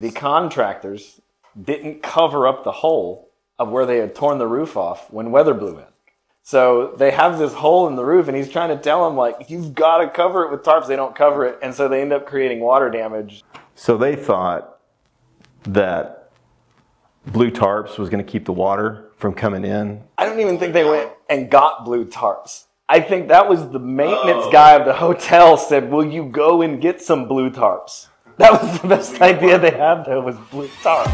The contractors didn't cover up the hole of where they had torn the roof off when weather blew in. So they have this hole in the roof, and he's trying to tell them, like, you've got to cover it with tarps. They don't cover it, and so they end up creating water damage. So they thought that blue tarps was going to keep the water from coming in. I don't even think they went and got blue tarps. I think that was the maintenance guy of the hotel said, will you go and get some blue tarps? That was the best idea they had, though, was blue tarps.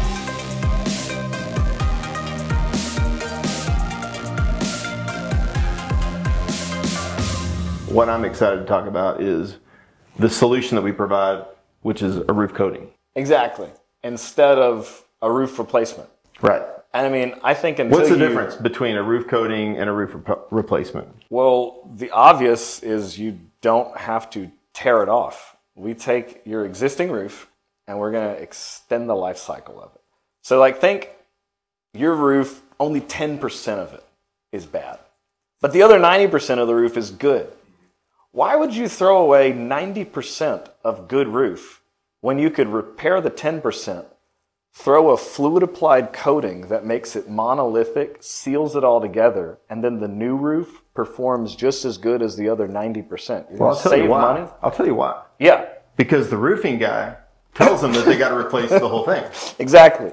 What I'm excited to talk about is the solution that we provide, which is a roof coating. Exactly. Instead of a roof replacement. Right. And I mean, I think until What's the difference between a roof coating and a roof replacement? Well, the obvious is you don't have to tear it off. We take your existing roof and we're going to extend the life cycle of it. So like think your roof, only 10% of it is bad. But the other 90% of the roof is good. Why would you throw away 90% of good roof when you could repair the 10%, throw a fluid-applied coating that makes it monolithic, seals it all together, and then the new roof performs just as good as the other 90%? You're going to save money? I'll tell you why. Yeah. Because the roofing guy tells them that they got to replace the whole thing. Exactly.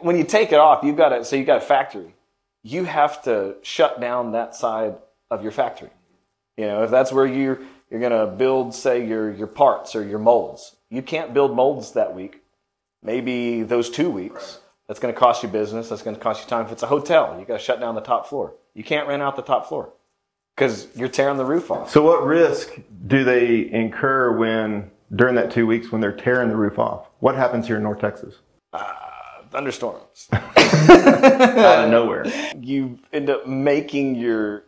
When you take it off, you've got a factory. You have to shut down that side of your factory. You know, if that's where you're going to build, say, your parts or your molds, you can't build molds that week. Maybe those 2 weeks. Right. That's going to cost you business. That's going to cost you time. If it's a hotel, you got to shut down the top floor. You can't rent out the top floor because you're tearing the roof off. So what risk do they incur during that 2 weeks when they're tearing the roof off? What happens here in North Texas? Thunderstorms. Out of nowhere. You end up making your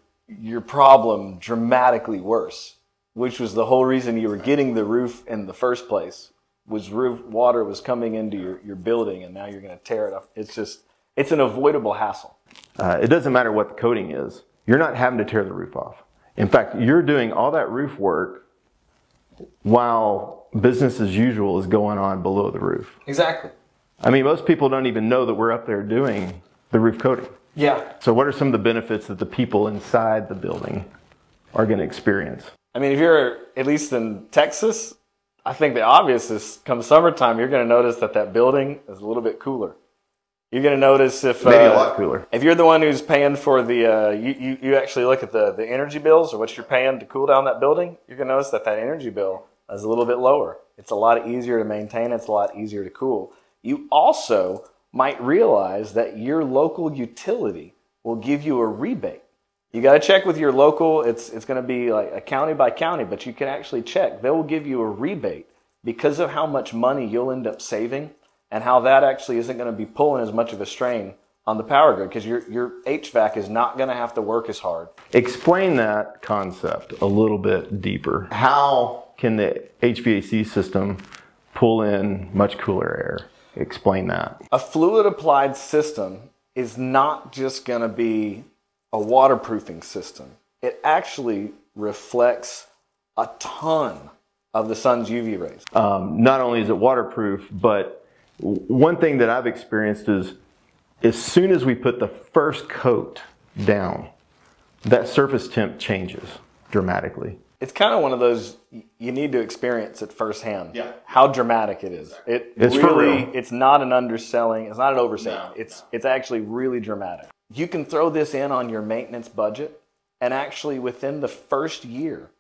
problem dramatically worse, which was the whole reason you were getting the roof in the first place, was water was coming into your building, and now you're going to tear it off. It's an avoidable hassle. It doesn't matter what the coating is. You're not having to tear the roof off. In fact, you're doing all that roof work while business as usual is going on below the roof. Exactly. I mean, most people don't even know that we're up there doing the roof coating. Yeah. So what are some of the benefits that the people inside the building are going to experience? I mean, if you're at least in Texas, I think the obvious is come summertime, you're going to notice that building is a little bit cooler. You're going to notice maybe a lot cooler. If you're the one who's paying for you actually look at the energy bills or what you're paying to cool down that building, you're going to notice that energy bill is a little bit lower. It's a lot easier to maintain. It's a lot easier to cool. You also might realize that your local utility will give you a rebate. You got to check with your local. It's going to be like a county by county, but you can actually check. They will give you a rebate because of how much money you'll end up saving and how that actually isn't going to be pulling as much of a strain on the power grid because your HVAC is not going to have to work as hard. Explain that concept a little bit deeper. How can the HVAC system pull in much cooler air? Explain that. A fluid applied system is not just going to be a waterproofing system. It actually reflects a ton of the sun's UV rays. Not only is it waterproof, but one thing that I've experienced is as soon as we put the first coat down, that surface temp changes dramatically. It's kind of one of those, you need to experience it firsthand. Yeah. How dramatic it is. It's really, it's not an underselling, it's not an overselling. No, it's actually really dramatic. You can throw this in on your maintenance budget, and actually within the first year,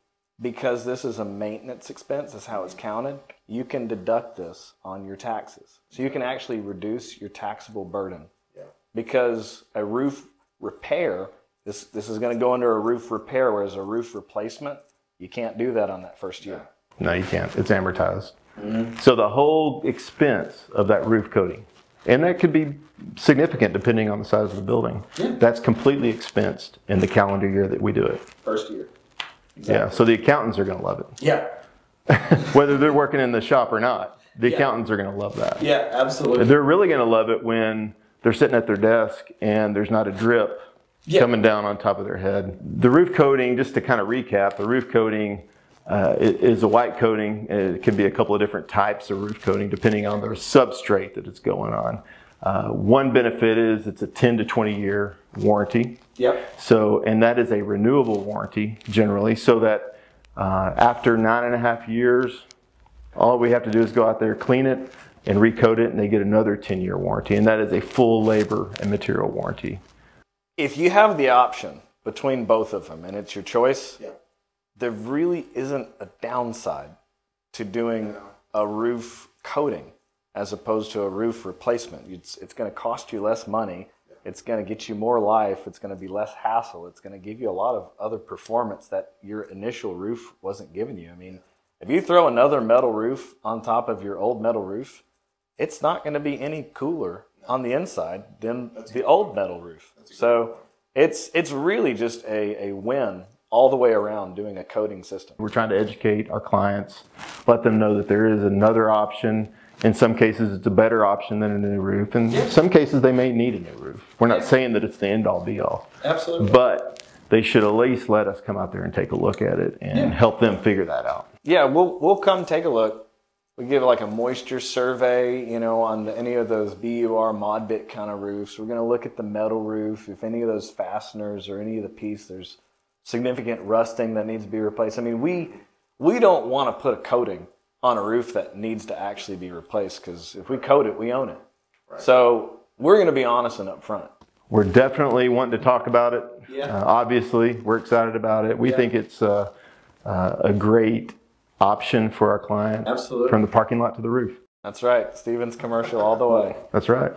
because this is a maintenance expense, that's how it's counted, you can deduct this on your taxes. So you can actually reduce your taxable burden. Yeah. Because a roof repair, this is going to go under a roof repair, whereas a roof replacement, you can't do that on that first year. No, you can't. It's amortized. Mm-hmm. So the whole expense of that roof coating, and that could be significant depending on the size of the building, that's completely expensed in the calendar year that we do it. First year. Exactly. Yeah, so the accountants are going to love it. Yeah. Whether they're working in the shop or not, the accountants are going to love that. Yeah, absolutely. They're really going to love it when they're sitting at their desk and there's not a drip coming down on top of their head. The roof coating, just to kind of recap, the roof coating is a white coating. It can be a couple of different types of roof coating depending on the substrate that it's going on. One benefit is it's a 10 to 20 year warranty. Yep. So, and that is a renewable warranty generally, so that after 9.5 years, all we have to do is go out there, clean it, and recoat it, and they get another 10-year warranty, and that is a full labor and material warranty. If you have the option between both of them and it's your choice, there really isn't a downside to doing a roof coating as opposed to a roof replacement. It's going to cost you less money. It's going to get you more life. It's going to be less hassle. It's going to give you a lot of other performance that your initial roof wasn't giving you. I mean, if you throw another metal roof on top of your old metal roof, it's not going to be any cooler on the inside than the old metal roof. So it's really just a win all the way around doing a coating system. We're trying to educate our clients, let them know that there is another option. In some cases, it's a better option than a new roof. In some cases, they may need a new roof. We're not saying that it's the end-all, be-all. Absolutely. But they should at least let us come out there and take a look at it and help them figure that out. Yeah, we'll come take a look. We give like a moisture survey, you know, on any of those BUR mod bit kind of roofs. We're going to look at the metal roof. If any of those fasteners or any of the piece, there's significant rusting that needs to be replaced. I mean, we don't want to put a coating on a roof that needs to actually be replaced, because if we coat it, we own it. Right. So we're going to be honest and upfront. We're definitely wanting to talk about it. Yeah. Obviously, we're excited about it. We think it's a great option for our clients. Absolutely. From the parking lot to the roof. That's right. Stevens Commercial all the way. That's right.